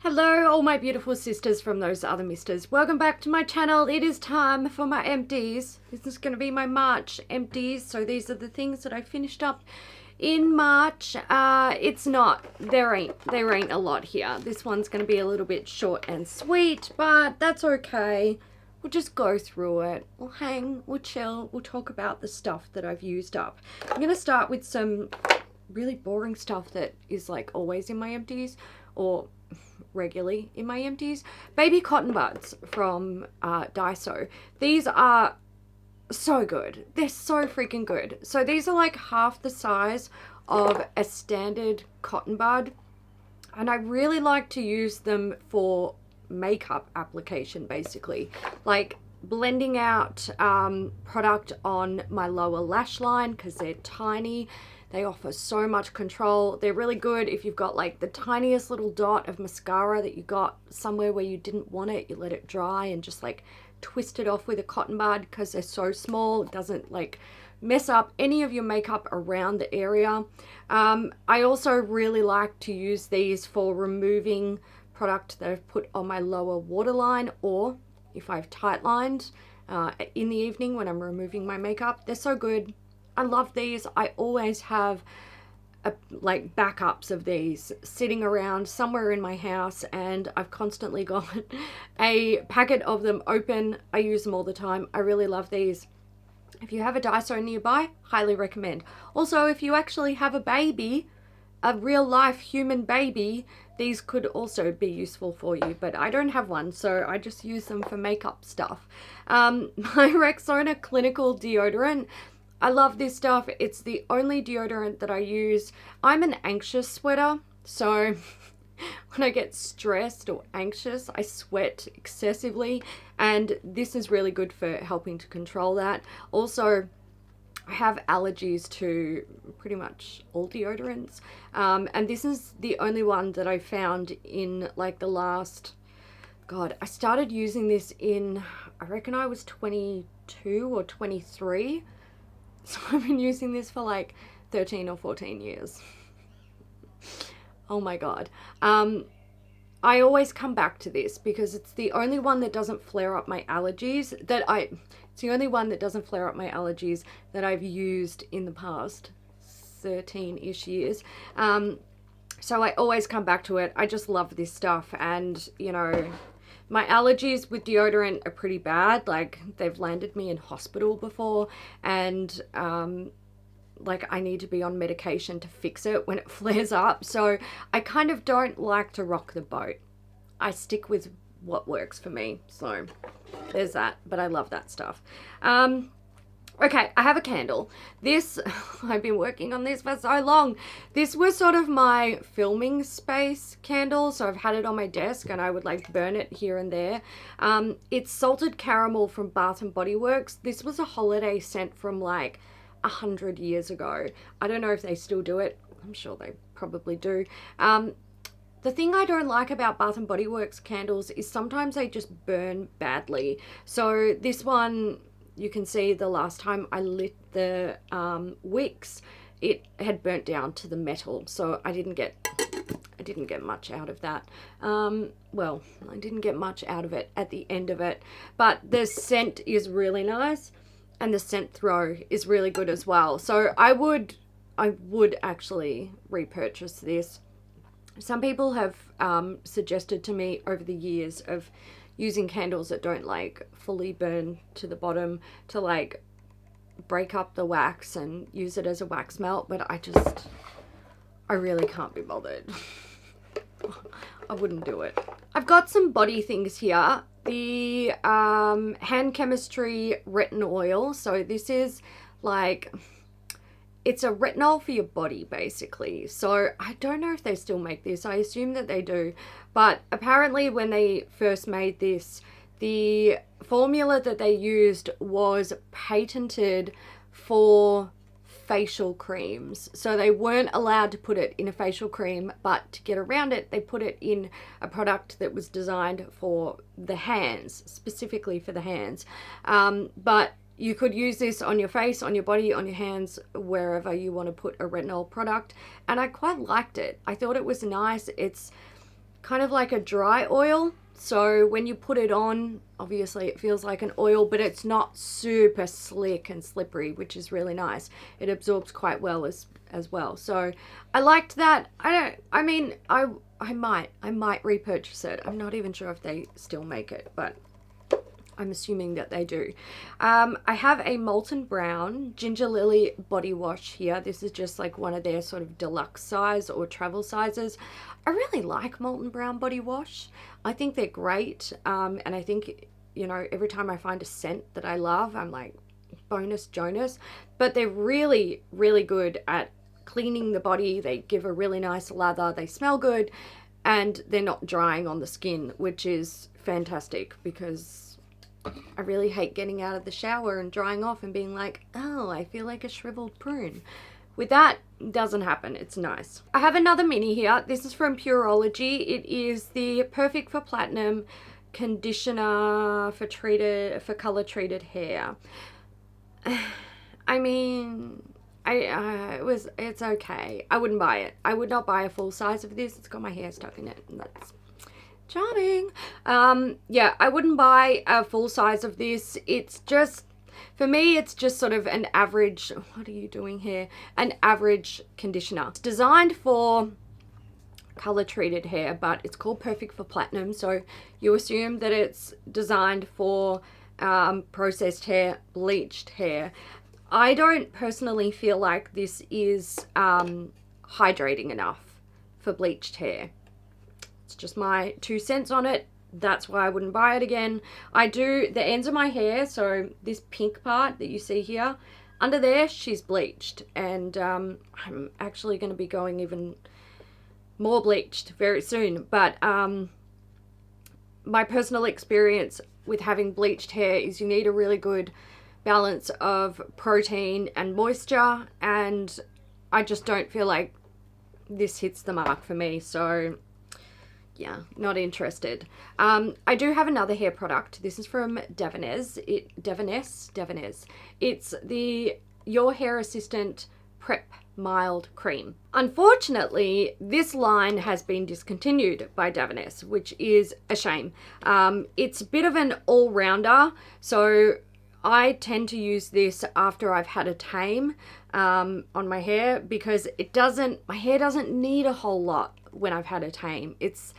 Hello all my beautiful sisters from those other misters. Welcome back to my channel. It is time for my empties. This is going to be my March empties. So these are the things that I finished up in March. There ain't a lot here. This one's going to be a little bit short and sweet, but that's okay. We'll just go through it. We'll hang, we'll chill, we'll talk about the stuff that I've used up. I'm going to start with some really boring stuff that is like always in my empties or regularly in my empties. Baby cotton buds from Daiso. These are so good. They're so freaking good. So these are like half the size of a standard cotton bud, and I really like to use them for makeup application, basically like blending out product on my lower lash line because they're tiny. They offer so much control. They're really good if you've got like the tiniest little dot of mascara that you got somewhere where you didn't want it. You let it dry and just like twist it off with a cotton bud because they're so small. It doesn't like mess up any of your makeup around the area. I also really like to use these for removing product that I've put on my lower waterline, or if I've tight lined in the evening when I'm removing my makeup. They're so good. I love these. I always have like backups of these sitting around somewhere in my house, and I've constantly got a packet of them open. I use them all the time. I really love these. If you have a Daiso nearby, highly recommend. Also, if you actually have a baby, a real life human baby, these could also be useful for you, but I don't have one, so I just use them for makeup stuff. My Rexona clinical deodorant. I love this stuff. It's the only deodorant that I use. I'm an anxious sweater, so when I get stressed or anxious, I sweat excessively, and this is really good for helping to control that. Also, I have allergies to pretty much all deodorants, and this is the only one that I found in like the last, God, I started using this in, I reckon I was 22 or 23. So I've been using this for like 13 or 14 years. Oh my God. I always come back to this because it's the only one that doesn't flare up my allergies it's the only one that doesn't flare up my allergies that I've used in the past 13-ish years. So I always come back to it. I just love this stuff, and you know, my allergies with deodorant are pretty bad. Like, they've landed me in hospital before, and like I need to be on medication to fix it when it flares up. So I kind of don't like to rock the boat. I stick with what works for me. So there's that, but I love that stuff. Okay, I have a candle. This, I've been working on this for so long. This was sort of my filming space candle, so I've had it on my desk and I would like burn it here and there. It's Salted Caramel from Bath and Body Works. This was a holiday scent from like 100 years ago. I don't know if they still do it. I'm sure they probably do. The thing I don't like about Bath and Body Works candles is sometimes they just burn badly. So this one, you can see the last time I lit the wicks, it had burnt down to the metal, so I didn't get much out of that. Well, I didn't get much out of it at the end of it, but the scent is really nice, and the scent throw is really good as well. So I would actually repurchase this. Some people have suggested to me over the years of using candles that don't like fully burn to the bottom to like break up the wax and use it as a wax melt, but I really can't be bothered. I wouldn't do it. I've got some body things here. The Hand Chemistry Retin oil. So this is like, it's a retinol for your body, basically. So I don't know if they still make this. I assume that they do. But apparently when they first made this, the formula that they used was patented for facial creams. So they weren't allowed to put it in a facial cream, but to get around it, they put it in a product that was designed for the hands, specifically for the hands. But you could use this on your face, on your body, on your hands, wherever you want to put a retinol product. And I quite liked it. I thought it was nice. It's kind of like a dry oil. So when you put it on, obviously it feels like an oil, but it's not super slick and slippery, which is really nice. It absorbs quite well as well. So I liked that. I might repurchase it. I'm not even sure if they still make it, but I'm assuming that they do. I have a Molton Brown Gingerlily body wash here. This is just like one of their sort of deluxe size or travel sizes. I really like Molton Brown body wash. I think they're great. And I think, you know, every time I find a scent that I love, I'm like, bonus Jonas. But they're really, really good at cleaning the body. They give a really nice lather. They smell good. And they're not drying on the skin, which is fantastic because I really hate getting out of the shower and drying off and being like, oh, I feel like a shriveled prune. With that, doesn't happen. It's nice. I have another mini here. This is from Pureology. It is the Perfect for Platinum conditioner for color treated hair. I mean, it's okay. I wouldn't buy it. I would not buy a full size of this. It's got my hair stuck in it, and that's charming. Yeah, I wouldn't buy a full size of this. It's just, for me, it's just sort of an average, what are you doing here? An average conditioner. It's designed for color treated hair, but it's called Perfect for Platinum. So you assume that it's designed for processed hair, bleached hair. I don't personally feel like this is hydrating enough for bleached hair. It's just my 2 cents on it. That's why I wouldn't buy it again. I do, the ends of my hair, so this pink part that you see here, under there, she's bleached. And I'm actually going to be going even more bleached very soon. But my personal experience with having bleached hair is you need a really good balance of protein and moisture. And I just don't feel like this hits the mark for me. So yeah, not interested. I do have another hair product. This is from Davines. Davines. It's the Your Hair Assistant Prep Mild Cream. Unfortunately, this line has been discontinued by Davines, which is a shame. It's a bit of an all-rounder, so I tend to use this after I've had a tame on my hair because my hair doesn't need a whole lot when I've had a tame. It's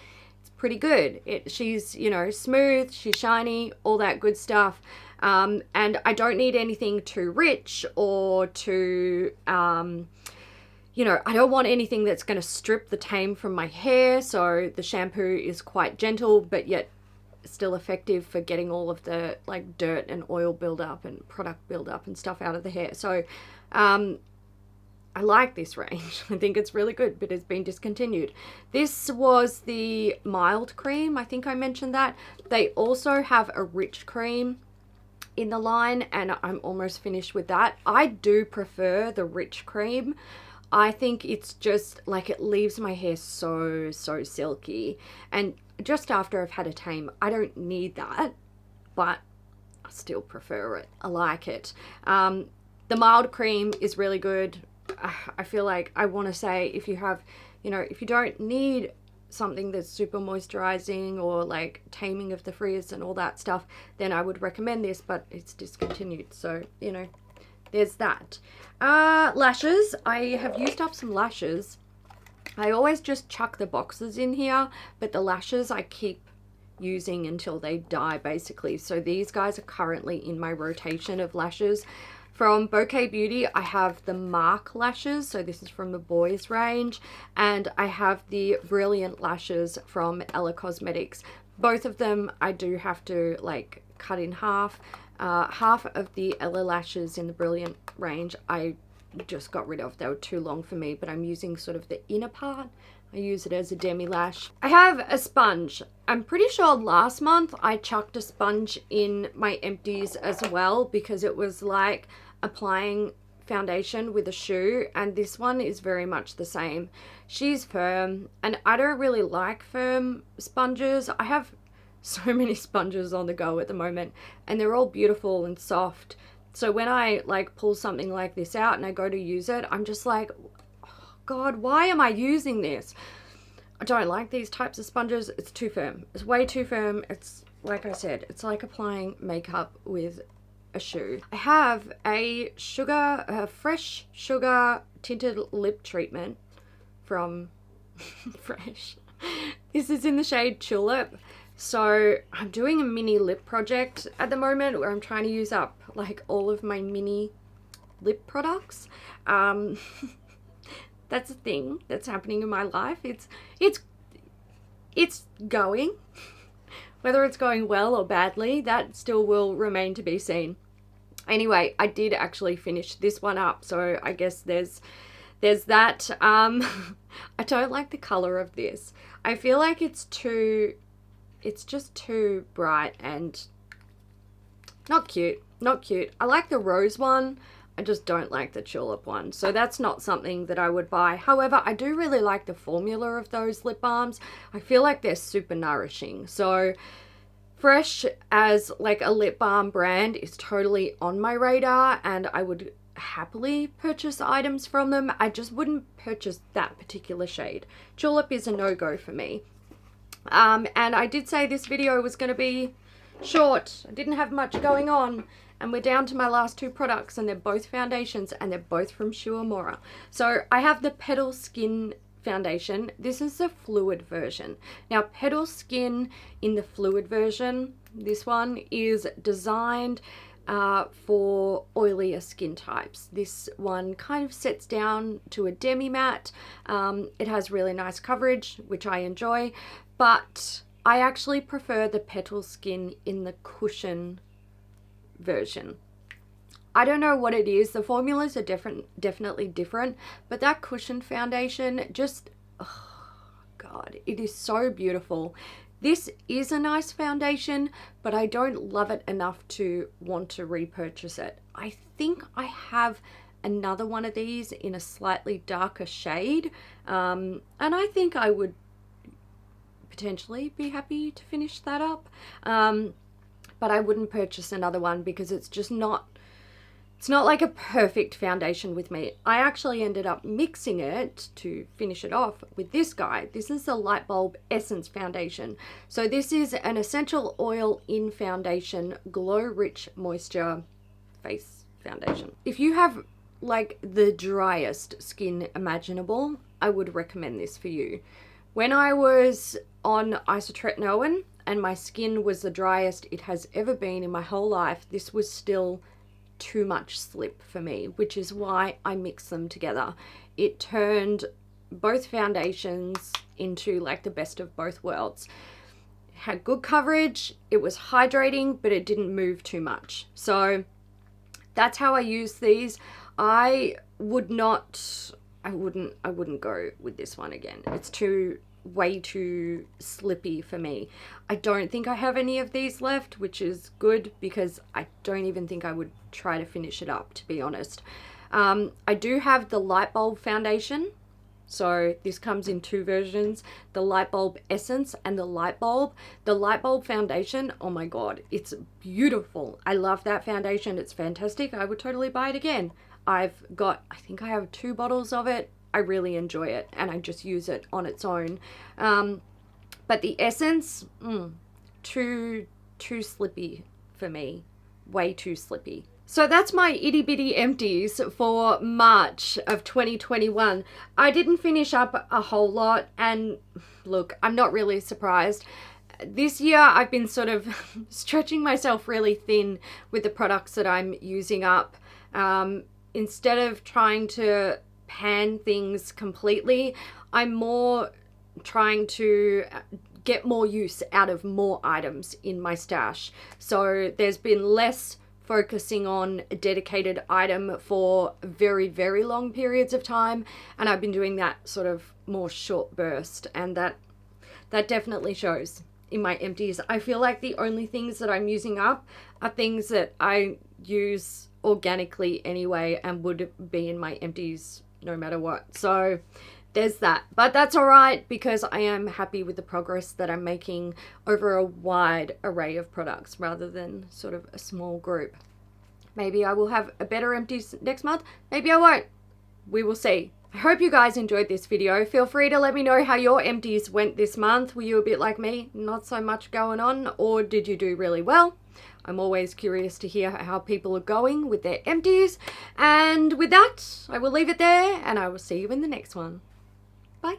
pretty good. She's, you know, smooth, she's shiny, all that good stuff. And I don't need anything too rich or too, you know, I don't want anything that's going to strip the tame from my hair. So the shampoo is quite gentle, but yet still effective for getting all of the like dirt and oil buildup and product buildup and stuff out of the hair. So, I like this range. I think it's really good, but it's been discontinued. This was the mild cream. I think I mentioned that. They also have a rich cream in the line, and I'm almost finished with that. I do prefer the rich cream. I think it's just like it leaves my hair so silky. And just after I've had a tame, I don't need that, but I still prefer it. I like it. The mild cream is really good. I feel like I want to say if you have, you know, if you don't need something that's super moisturizing or like taming of the frizz and all that stuff, then I would recommend this, but it's discontinued. So, you know, there's that. Lashes. I have used up some lashes. I always just chuck the boxes in here, but the lashes I keep using until they die basically. So these guys are currently in my rotation of lashes. From Bocaj Beauty, I have the Marc lashes, so this is from the boys range, and I have the Brilliant lashes from Ella Cosmetics. Both of them I do have to like cut in half. Half of the Ella lashes in the Brilliant range I just got rid of. They were too long for me, but I'm using sort of the inner part. I use it as a demi lash. I have a sponge. I'm pretty sure last month I chucked a sponge in my Empties as well because it was like applying foundation with a shoe, and this one is very much the same. She's firm, and I don't really like firm sponges. I have so many sponges on the go at the moment, and they're all beautiful and soft. So when I like pull something like this out and I go to use it, I'm just like, oh God, why am I using this? I don't like these types of sponges. It's too firm. It's way too firm. It's, like I said, it's like applying makeup with a shoe. I have a fresh sugar tinted lip treatment from Fresh. This is in the shade Tulip. So I'm doing a mini lip project at the moment where I'm trying to use up like all of my mini lip products. That's a thing that's happening in my life. It's going. Whether it's going well or badly, that still will remain to be seen. Anyway, I did actually finish this one up, so I guess there's that. I don't like the color of this. I feel like it's just too bright and not cute. Not cute. I like the rose one. I just don't like the tulip one. So that's not something that I would buy. However, I do really like the formula of those lip balms. I feel like they're super nourishing. So Fresh as like a lip balm brand is totally on my radar, and I would happily purchase items from them. I just wouldn't purchase that particular shade. Tulip is a no-go for me. And I did say this video was going to be short. I didn't have much going on, and we're down to my last two products, and they're both foundations, and they're both from Uemura. So I have the Petal Skin foundation. This is the fluid version. Now, Petal Skin in the fluid version, this one is designed for oilier skin types. This one kind of sets down to a demi matte. It has really nice coverage, which I enjoy, but I actually prefer the Petal Skin in the cushion version. I don't know what it is. The formulas are definitely different, but that cushion foundation just, oh God, it is so beautiful. This is a nice foundation, but I don't love it enough to want to repurchase it. I think I have another one of these in a slightly darker shade, and I think I would potentially be happy to finish that up, but I wouldn't purchase another one because it's just not, it's not like a perfect foundation with me. I actually ended up mixing it to finish it off with this guy. This is the Lightbulb Essence Foundation. So this is an essential oil in foundation, glow rich moisture face foundation. If you have like the driest skin imaginable, I would recommend this for you. When I was on isotretinoin and my skin was the driest it has ever been in my whole life, this was still too much slip for me, which is why I mixed them together. It turned both foundations into like the best of both worlds. It had good coverage, it was hydrating, but it didn't move too much. So that's how I use these. I wouldn't go with this one again. It's way too slippy for me. I don't think I have any of these left, which is good because I don't even think I would try to finish it up, to be honest. I do have the Lightbulb foundation. So this comes in two versions, the Lightbulb Essence and the Lightbulb. The Lightbulb foundation, oh my God, it's beautiful. I love that foundation. It's fantastic. I would totally buy it again. I think I have 2 bottles of it. I really enjoy it, and I just use it on its own. But the Essence, too slippy for me. Way too slippy. So that's my itty bitty empties for March of 2021. I didn't finish up a whole lot, and look, I'm not really surprised. This year I've been sort of stretching myself really thin with the products that I'm using up. Instead of trying to pan things completely, I'm more trying to get more use out of more items in my stash. So there's been less focusing on a dedicated item for very, very long periods of time, and I've been doing that sort of more short burst, and that definitely shows in my empties. I feel like the only things that I'm using up are things that I use organically anyway and would be in my empties no matter what. So there's that, but that's all right because I am happy with the progress that I'm making over a wide array of products rather than sort of a small group. Maybe I will have a better empties next month, maybe I won't. We will see. I hope you guys enjoyed this video. Feel free to let me know how your empties went this month. Were you a bit like me, not so much going on, or did you do really well? I'm always curious to hear how people are going with their empties. And with that, I will leave it there, and I will see you in the next one. Bye.